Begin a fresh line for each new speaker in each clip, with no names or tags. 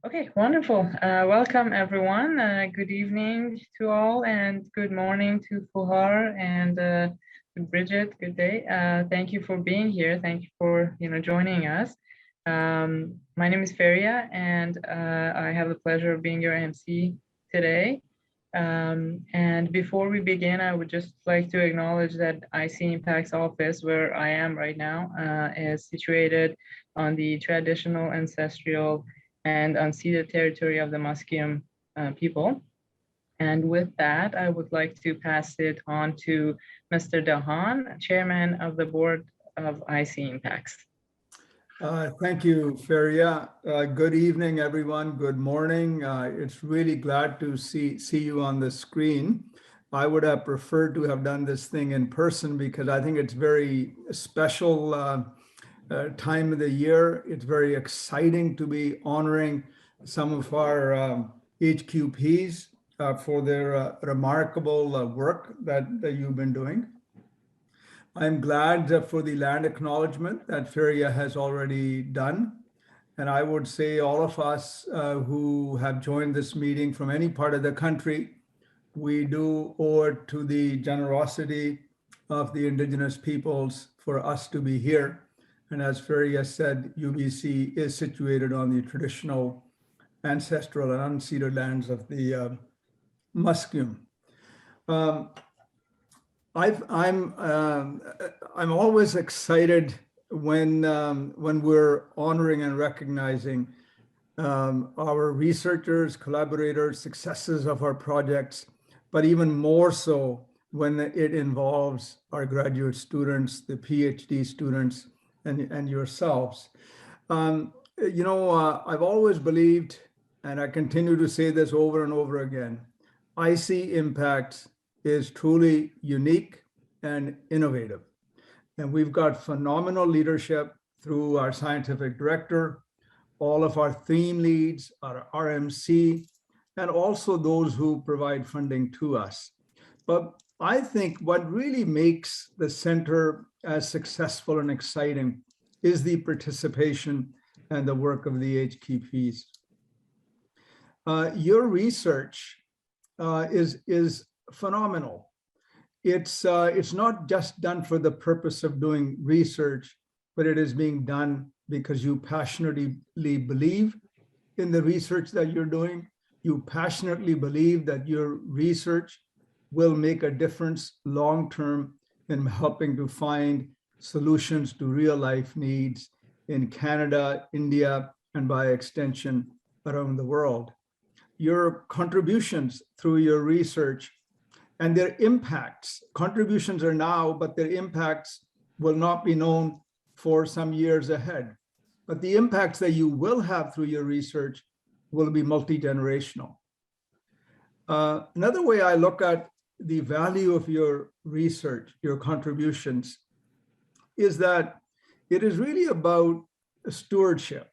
Okay, wonderful. Welcome everyone. Good evening to all and good morning to Fuhar and to Bridget. Good day. Thank you for being here. Thank you for joining us. My name is Feria and I have the pleasure of being your MC today. And before we begin, I would just like to acknowledge that IC-IMPACTS office, where I am right now, is situated on the traditional, ancestral, and unceded territory of the Musqueam people. And with that, I would like to pass it on to Mr. Dahan, Chairman of the Board of IC-IMPACTS.
Thank you, Feria. Good evening, everyone. Good morning. It's really glad to see you on the screen. I would have preferred to have done this thing in person because I think it's very special time of the year. It's very exciting to be honoring some of our HQPs for their remarkable work that you've been doing. I'm glad for the land acknowledgement that Feria has already done. And I would say all of us who have joined this meeting from any part of the country, we do owe it to the generosity of the indigenous peoples for us to be here. And as Feria said, UBC is situated on the traditional, ancestral, and unceded lands of the Musqueam. I'm always excited when we're honoring and recognizing our researchers, collaborators, successes of our projects, but even more so when it involves our graduate students, the PhD students, and yourselves. I've always believed, and I continue to say this over and over again, IC-IMPACTS is truly unique and innovative. And we've got phenomenal leadership through our scientific director, all of our theme leads, our RMC, and also those who provide funding to us. But I think what really makes the center as successful and exciting is the participation and the work of the HQPs. Your research is phenomenal. It's not just done for the purpose of doing research, but it is being done because you passionately believe in the research that you're doing. You passionately believe that your research will make a difference long-term in helping to find solutions to real life needs in Canada, India, and by extension around the world. Your contributions through your research and their impacts, contributions are now, but their impacts will not be known for some years ahead. But the impacts that you will have through your research will be multi-generational. Another way I look at the value of your research, your contributions, is that it is really about stewardship.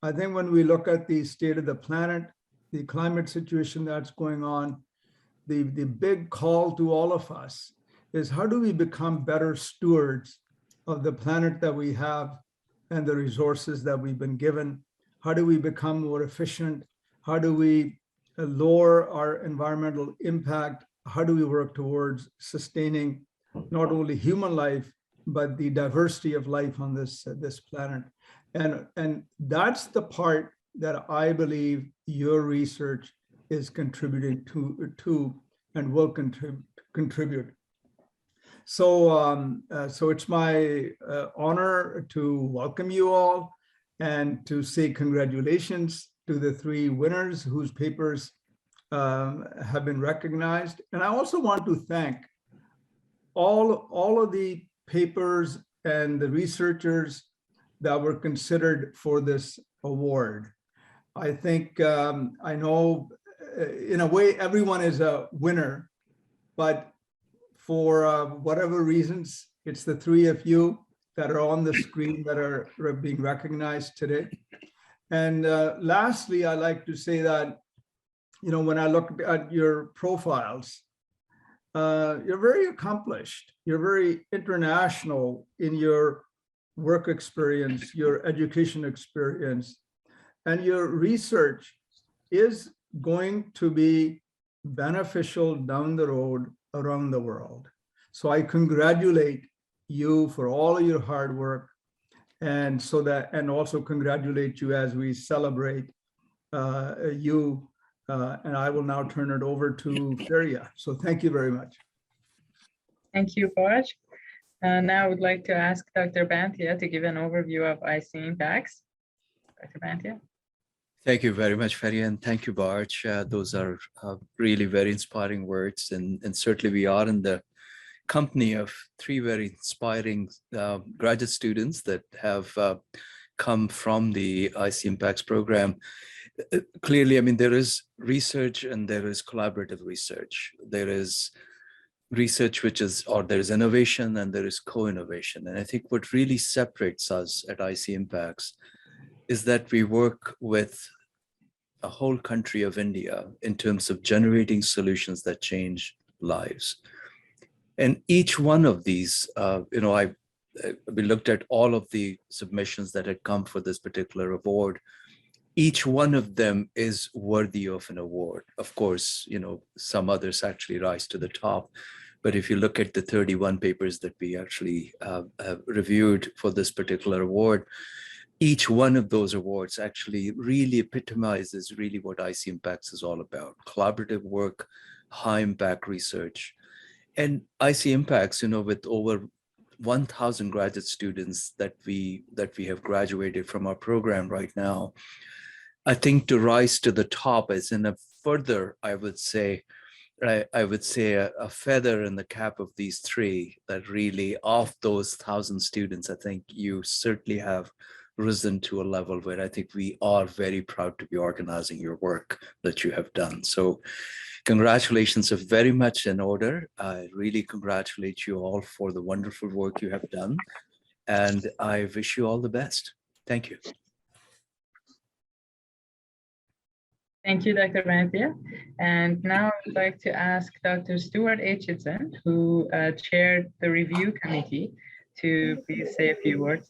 I think when we look at the state of the planet, the climate situation that's going on, the big call to all of us is how do we become better stewards of the planet that we have and the resources that we've been given? How do we become more efficient? How do we lower our environmental impact? How do we work towards sustaining not only human life, but the diversity of life on this planet? And that's the part that I believe your research is contributing to and will contribute. So, so it's my honor to welcome you all and to say congratulations to the 3 winners whose papers have been recognized. And I also want to thank all of the papers and the researchers that were considered for this award. I think, I know in a way everyone is a winner, but for whatever reasons, it's the 3 of you that are on the screen that are being recognized today. And lastly, I like to say that, when I look at your profiles, you're very accomplished. You're very international in your work experience, your education experience. and your research is going to be beneficial down the road around the world. So I congratulate you for all of your hard work, and also congratulate you as we celebrate you. And I will now turn it over to Feria. So thank you very much.
Thank you, Raj. Now I would like to ask Dr. Bantia to give an overview of IC-IMPACTS. Dr. Bantia.
Thank you very much, Feria, and thank you, Barch. Those are really very inspiring words, and certainly we are in the company of three very inspiring graduate students that have come from the IC-IMPACTS program. Clearly, I mean, there is research and there is collaborative research. There is research there is innovation and there is co-innovation. And I think what really separates us at IC-IMPACTS is that we work with a whole country of India in terms of generating solutions that change lives. And each one of these, we looked at all of the submissions that had come for this particular award. Each one of them is worthy of an award. Of course, some others actually rise to the top. But if you look at the 31 papers that we actually have reviewed for this particular award, each one of those awards actually really epitomizes really what IC-IMPACTS is all about: collaborative work, high impact research. And IC-IMPACTS, with over 1,000 graduate students that we have graduated from our program right now, I think to rise to the top is in a further, I would say a feather in the cap of these three, that really of those 1,000 students, I think you certainly have risen to a level where I think we are very proud to be organizing your work that you have done. So congratulations are very much in order. I really congratulate you all for the wonderful work you have done, and I wish you all the best. Thank you.
Thank you, Dr. Bantia. And now I'd like to ask Dr. Stuart Aitchison, who chaired the review committee, to please say a few words.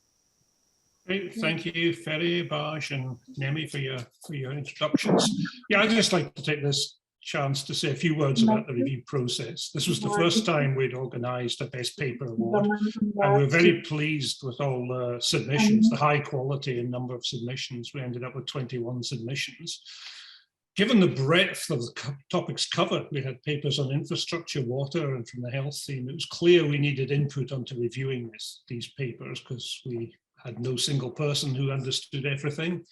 Great. Thank you, Ferry, Baj, and Nemi for your introductions. Yeah, I'd just like to take this chance to say a few words about the review process. This was the first time we'd organised a Best Paper Award, and we're very pleased with all the submissions, the high quality and number of submissions. We ended up with 21 submissions. Given the breadth of the topics covered, we had papers on infrastructure, water, and from the health theme. It was clear we needed input onto reviewing these papers, because we had no single person who understood everything.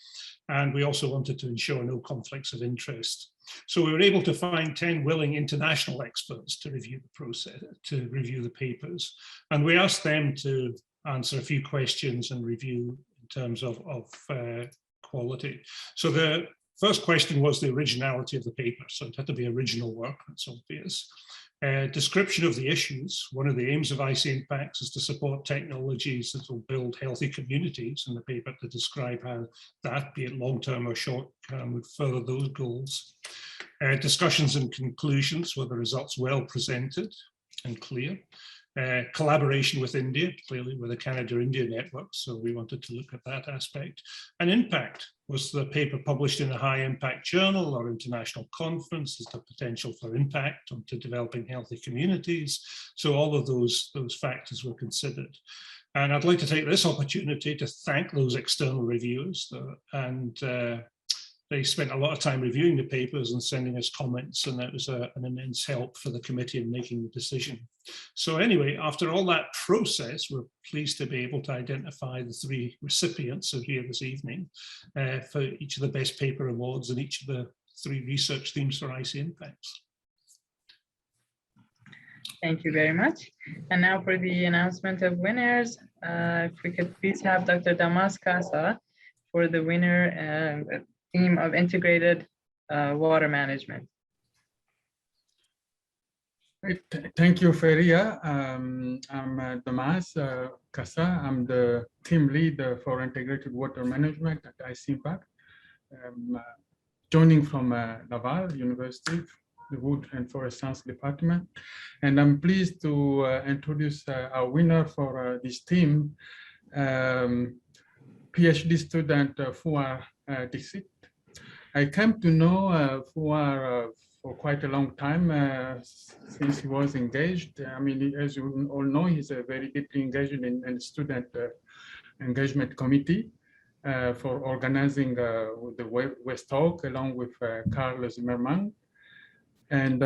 And we also wanted to ensure no conflicts of interest. So we were able to find 10 willing international experts to review the process, to review the papers. And we asked them to answer a few questions and review in terms of quality. So the first question was the originality of the paper. So it had to be original work, that's obvious. Description of the issues. One of the aims of IC-IMPACTS is to support technologies that will build healthy communities, and the paper to describe how that, be it long-term or short-term, would further those goals. Discussions and conclusions. Were the results well presented and clear? Collaboration with India, clearly with the Canada-India network, so we wanted to look at that aspect. And impact. Was the paper published in a high impact journal or international conference? Is the potential for impact onto developing healthy communities? So all of those factors were considered. And I'd like to take this opportunity to thank those external reviewers, they spent a lot of time reviewing the papers and sending us comments, and that was an immense help for the committee in making the decision. So anyway, after all that process, we're pleased to be able to identify the three recipients who are here this evening for each of the Best Paper Awards and each of the three research themes for IC-IMPACTS.
Thank you very much. And now for the announcement of winners, if we could please have Dr. Damas Casa for the winner theme of integrated water management.
Thank you, Feria. I'm Damas Casa. I'm the team lead for integrated water management at IC-IMPACTS. Joining from Laval University, the Wood and Forest Science Department. And I'm pleased to introduce our winner for this team, PhD student Fouad district. I came to know Fuar for quite a long time since he was engaged. I mean, as you all know, he's very deeply engaged in the student engagement committee for organizing the West Talk along with Carl Zimmerman. And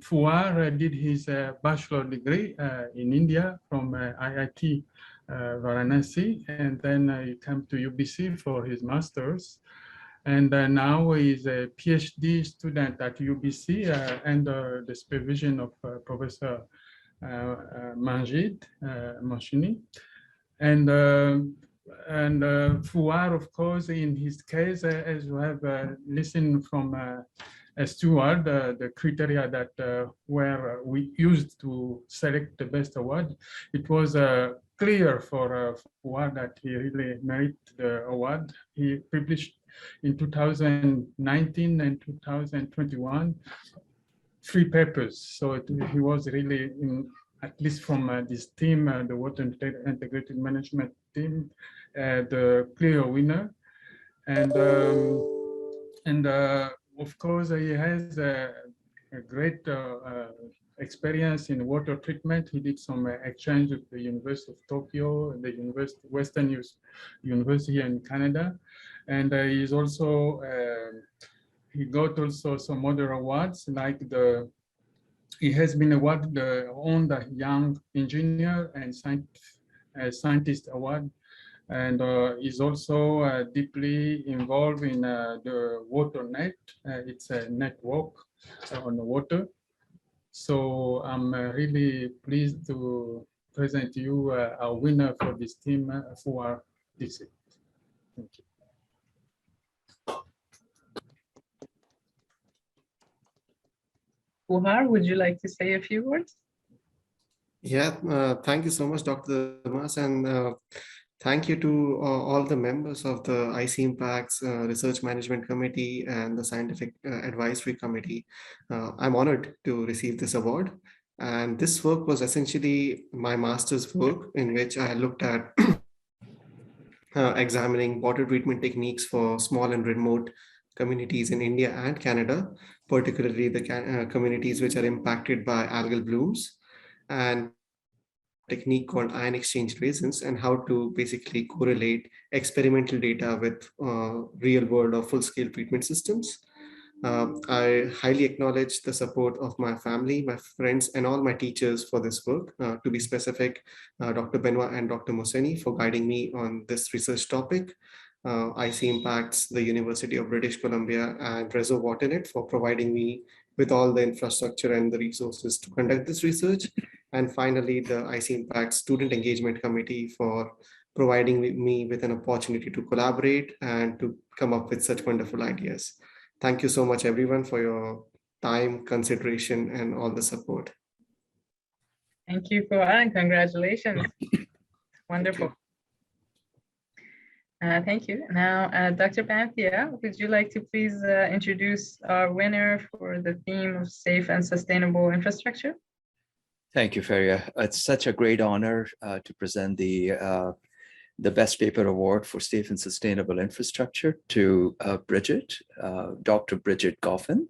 Fuar did his bachelor degree in India from IIT Varanasi, and then he came to UBC for his master's. And now he's a PhD student at UBC under the supervision of Professor Manjid Moshini. And Fuar, of course, in his case, as you have listened from Stuart, the criteria that were we used to select the best award, it was clear for Fuar that he really merited the award. He published in 2019 and 2021 3 papers. So he was really, at least from this team, the Water Integrated Management team, the clear winner. And of course, he has a great experience in water treatment. He did some exchange with the University of Tokyo and the Western University in Canada. And he's also, he got also some other awards, like he has been awarded the Young Engineer and Scientist Award. And is also deeply involved in the WaterNet. It's a network on the water. So I'm really pleased to present you our winner for this team for this. Thank you.
Fuhar, would you like to say a few words?
Yeah, thank you so much, Dr. Damas, and thank you to all the members of the IC-IMPACTS Research Management Committee and the Scientific Advisory Committee. I'm honored to receive this award. And this work was essentially my master's work, in which I looked at examining water treatment techniques for small and remote communities in India and Canada, particularly the communities which are impacted by algal blooms, and technique called ion exchange resins, and how to basically correlate experimental data with real world or full scale treatment systems. I highly acknowledge the support of my family, my friends, and all my teachers for this work. To be specific, Dr. Benoit and Dr. Moseni for guiding me on this research topic. IC-IMPACTS, the University of British Columbia, and Rezo Waternet for providing me with all the infrastructure and the resources to conduct this research. And finally, the IC-IMPACTS Student Engagement Committee for providing me with an opportunity to collaborate and to come up with such wonderful ideas. Thank you so much, everyone, for your time, consideration, and all the support.
Thank you, Fuhar, and congratulations. Wonderful. Thank you. Now, Dr. Panthea, would you like to please introduce our winner for the theme of safe and sustainable infrastructure?
Thank you, Feria. It's such a great honor to present the Best Paper Award for Safe and Sustainable Infrastructure to Bridget, Dr. Bridget Goffin.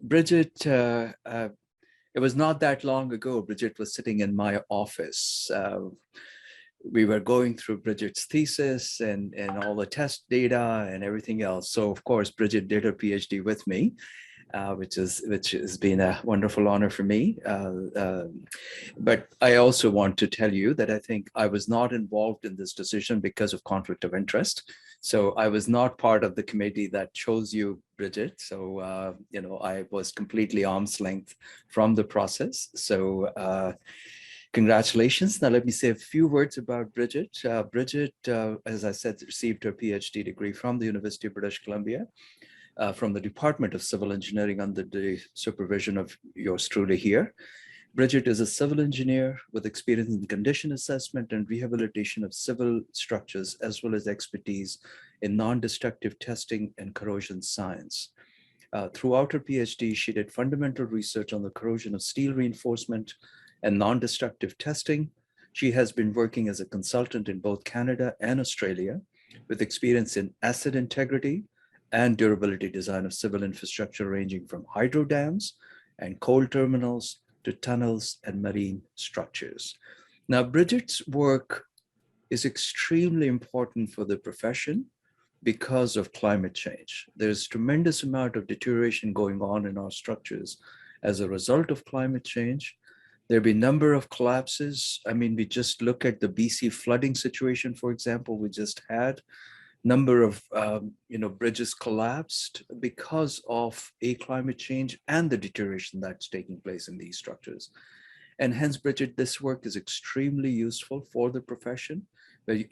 Bridget, it was not that long ago, Bridget was sitting in my office. We were going through Bridget's thesis and all the test data and everything else. So of course, Bridget did her PhD with me, which has been a wonderful honor for me. But I also want to tell you that I think I was not involved in this decision because of conflict of interest. So I was not part of the committee that chose you, Bridget. So, you know, I was completely arm's length from the process. So congratulations. Now, let me say a few words about Bridget. Bridget, as I said, received her PhD degree from the University of British Columbia, from the Department of Civil Engineering under the supervision of yours truly here. Bridget is a civil engineer with experience in condition assessment and rehabilitation of civil structures, as well as expertise in non-destructive testing and corrosion science. Throughout her PhD, she did fundamental research on the corrosion of steel reinforcement and non-destructive testing, She has been working as a consultant in both Canada and Australia with experience in asset integrity and durability design of civil infrastructure ranging from hydro dams and coal terminals to tunnels and marine structures. Now, Bridget's work is extremely important for the profession because of climate change. There's tremendous amount of deterioration going on in our structures as a result of climate change. There have been a number of collapses. I mean, we just look at the BC flooding situation, for example, we just had. Number of bridges collapsed because of climate change and the deterioration that's taking place in these structures. And hence, Bridget, this work is extremely useful for the profession,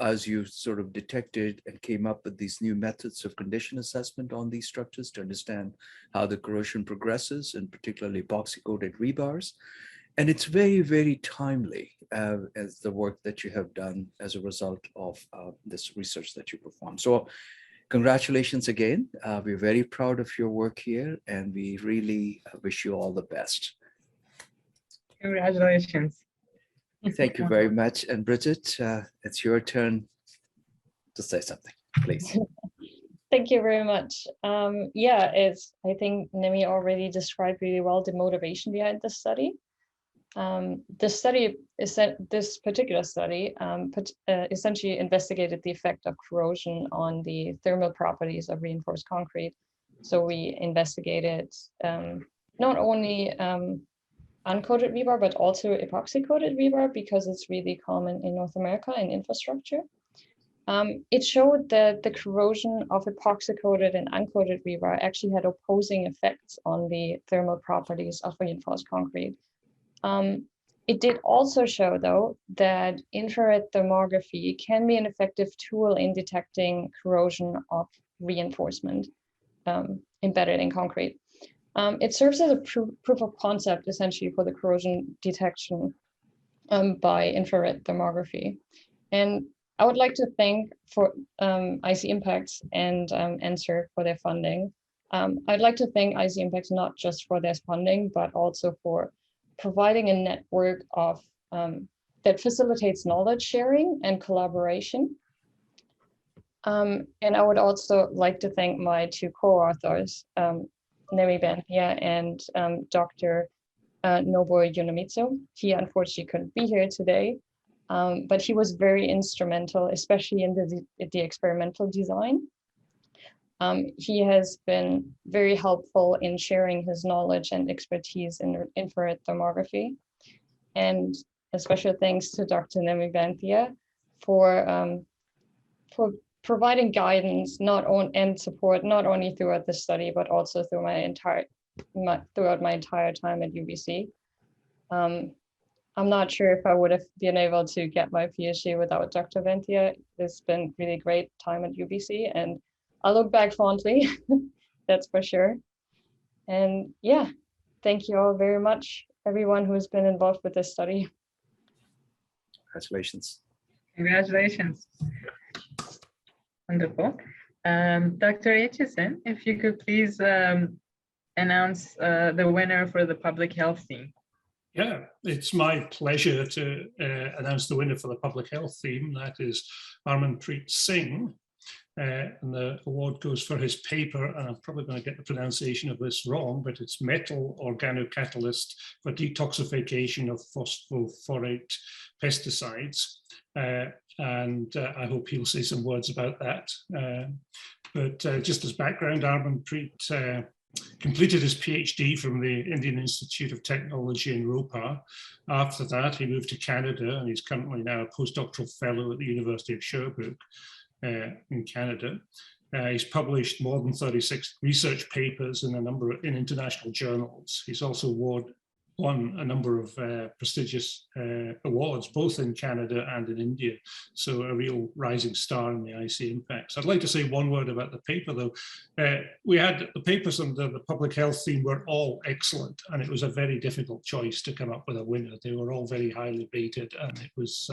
as you sort of detected and came up with these new methods of condition assessment on these structures to understand how the corrosion progresses, and particularly epoxy-coated rebars. And it's very, very timely as the work that you have done as a result of this research that you performed. So congratulations again. We're very proud of your work here, and we really wish you all the best.
Congratulations.
Thank you very much. And Bridget, it's your turn to say something, please.
Thank you very much. I think Nemi already described really well the motivation behind this study. This particular study essentially investigated the effect of corrosion on the thermal properties of reinforced concrete. So we investigated not only uncoated rebar, but also epoxy-coated rebar, because it's really common in North America in infrastructure. It showed that the corrosion of epoxy-coated and uncoated rebar actually had opposing effects on the thermal properties of reinforced concrete. It did also show, though, that infrared thermography can be an effective tool in detecting corrosion of reinforcement embedded in concrete. It serves as a proof of concept, essentially, for the corrosion detection by infrared thermography. And I would like to thank for IC-IMPACTS and NSERC for their funding. I'd like to thank IC-IMPACTS not just for their funding, but also for providing a network of that facilitates knowledge sharing and collaboration. And I would also like to thank my two co-authors, Nemi Banthia and Dr. Nobuo Yonemitsu. He unfortunately couldn't be here today, but he was very instrumental, especially in the experimental design. He has been very helpful in sharing his knowledge and expertise in infrared thermography. And a special thanks to Dr. Nemi Banthia for providing guidance and support not only throughout the study, but also through throughout my entire time at UBC. I'm not sure if I would have been able to get my PhD without Dr. Banthia. It's been really great time at UBC, and I look back fondly, that's for sure. And yeah, thank you all very much, everyone who has been involved with this study.
Congratulations.
Congratulations. Wonderful. Dr. Aitchison, if you could please announce the winner for the public health theme.
Yeah, it's my pleasure to announce the winner for the public health theme. That is Harmanpreet Singh. And the award goes for his paper, and I'm probably going to get the pronunciation of this wrong, but it's metal organocatalyst for detoxification of phosphophorate pesticides. And I hope he'll say some words about that. But just as background, Harmanpreet completed his PhD from the Indian Institute of Technology in Ropar. After that, he moved to Canada, and he's currently now a postdoctoral fellow at the University of Sherbrooke in Canada. He's published more than 36 research papers in in international journals. He's also won a number of prestigious awards, both in Canada and in India. So a real rising star in the IC-IMPACTS. I'd like to say one word about the paper, though. We had the papers under the public health theme were all excellent, and it was a very difficult choice to come up with a winner. They were all very highly rated, and it was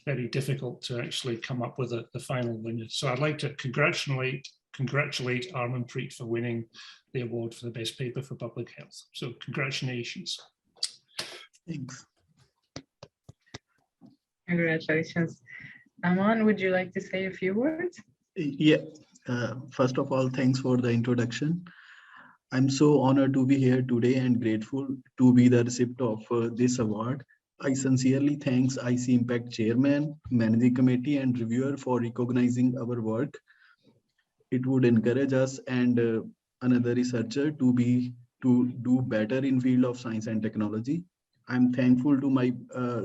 very difficult to actually come up with the final winner. So I'd like to congratulate Harmanpreet for winning the award for the best paper for public health. So congratulations.
Thanks.
Congratulations. Aman, would you like to say a few words?
Yeah, first of all, thanks for the introduction. I'm so honored to be here today and grateful to be the recipient of this award. I sincerely thanks IC-IMPACT Chairman, Managing Committee and Reviewer for recognizing our work. It would encourage us and another researcher to do better in field of science and technology. I'm thankful to my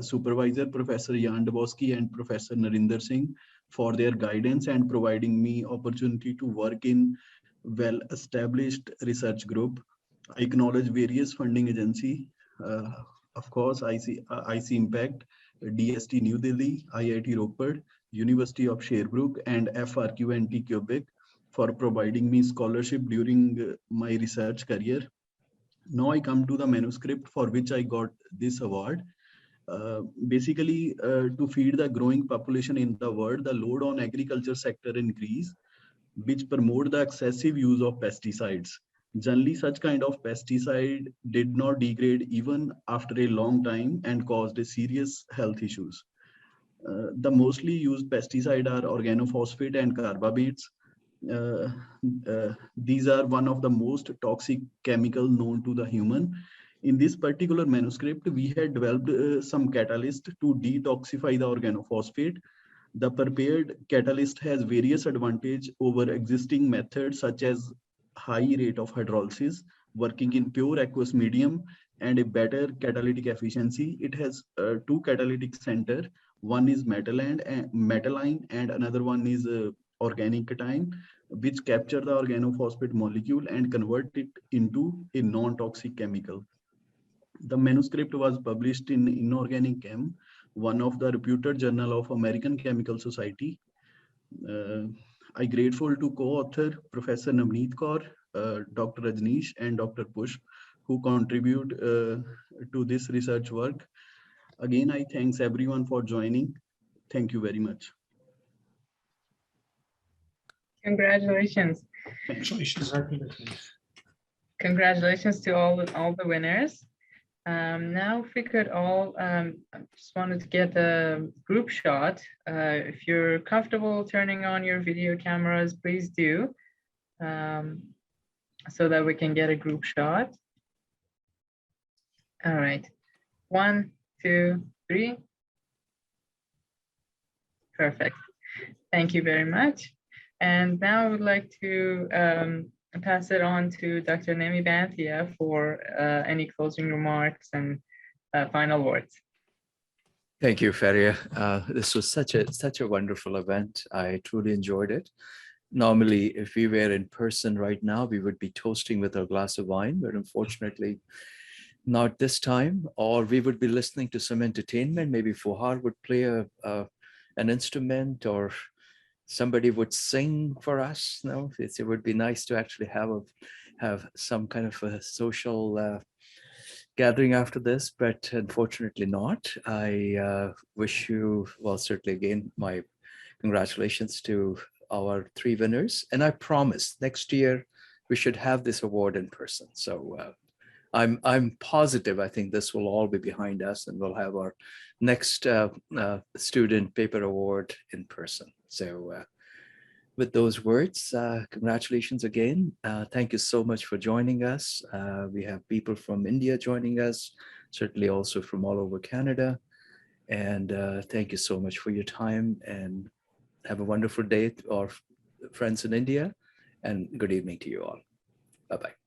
supervisor, Professor Jan Dubowski and Professor Narinder Singh for their guidance and providing me opportunity to work in well-established research group. I acknowledge various funding agency, uh, of course, IC-IMPACT, DST New Delhi, IIT Ropar, University of Sherbrooke, and FRQNT Quebec for providing me scholarship during my research career. Now I come to the manuscript for which I got this award. Basically, to feed the growing population in the world, the load on agriculture sector increase, which promote the excessive use of pesticides. Generally, such kind of pesticide did not degrade even after a long time and caused a serious health issues. The mostly used pesticide are organophosphate and carbamates. Uh, these are one of the most toxic chemical known to the human. In this particular manuscript, we had developed some catalyst to detoxify the organophosphate. The prepared catalyst has various advantage over existing methods such as high rate of hydrolysis, working in pure aqueous medium, and a better catalytic efficiency. It has two catalytic center. One is metaline and another one is organic cation, which capture the organophosphate molecule and convert it into a non-toxic chemical. The manuscript was published in Inorganic Chem, one of the reputed journal of American Chemical Society. Uh, I grateful to co-author Professor Navneet Kaur, Dr. Rajneesh, and Dr. Push, who contribute to this research work. Again, I thanks everyone for joining. Thank you very much.
Congratulations.
Congratulations.
Congratulations to all the winners. Now, if we could all, I just wanted to get a group shot. If you're comfortable turning on your video cameras, please do, so that we can get a group shot. All right, 1, 2, 3. Perfect. Thank you very much. And now I would like to pass it on to Dr. Nemi Banthia for any closing remarks and final words.
Thank you, Feria. This was such a wonderful event. I truly enjoyed it. Normally, if we were in person right now, we would be toasting with a glass of wine, but unfortunately, not this time. Or we would be listening to some entertainment. Maybe Fuhar would play an instrument, or somebody would sing for us. No, it would be nice to actually have some kind of a social gathering after this, but unfortunately not. I wish you, well, certainly again, my congratulations to our 3 winners. And I promise next year we should have this award in person. So I'm positive, I think this will all be behind us and we'll have our next student paper award in person. So with those words, congratulations again. Thank you so much for joining us. We have people from India joining us, certainly also from all over Canada. And thank you so much for your time, and have a wonderful day, our friends in India, and good evening to you all. Bye-bye.